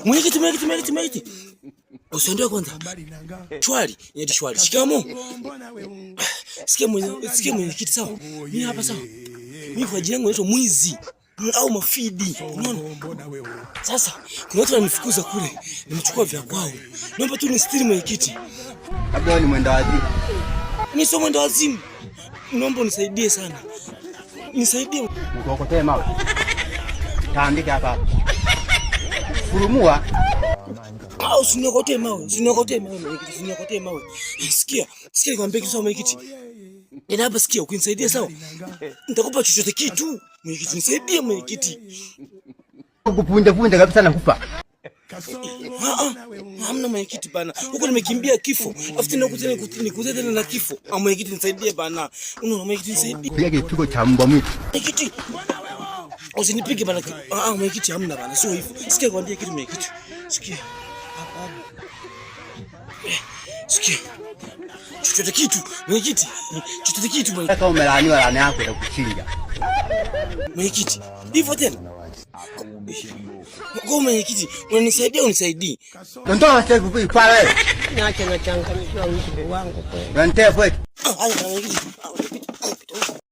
Mwenyekiti. Usiondoe kwanza. Shwari, ni shwari. Shikamoo. Sikia mwenyekiti sawa. Mimi hapa sawa. Mimi kwa jina langu naitwa Mwizi au Mafidi. Unaona? Sasa kuna watu wananifukuza kule. Nimechukua vya kwao. Naomba tu nisitiri mwenyekiti. Labda ni mwenda wazimu. Mimi sio mwenda wazimu. Naomba unisaidie sana. Nisaidie. Ukokotee mawe. Taandika hapa. Furumua. Usinokotee mawe. Sikia nikwambie kitu sawa mwenyekiti. Hapa sikia, ukinisaidia sawa? Nitakupa chochote kitu. Mwenyekiti nisaidie mwenyekiti. Kupunja kabisa na kufa. Hamna mwenyekiti bana. Huko nimekimbia kifo. Afuti nikutane tena na kifo. Mwenyekiti nisaidie bana. Unaona mwenyekiti nisaidie. Piga kipigo cha mbwa mwitu. Mwenyekiti. Usinipige bana. Mwenyekiti hamna bana. Sio hivyo. Sikia nikwambie kitu mwenyekiti. Sikia. Sikia. Chochote kitu mwenyekiti. Kama umelaaniwa laana yako ya kuchinja. Mwenyekiti. Hivyo tena. Kwa mwenyekiti, unanisaidia unisaidii. Ndio sasa hivi pale. Niache na changanyikiwa mtu wangu kweli. Ndio. Haya mwenyekiti.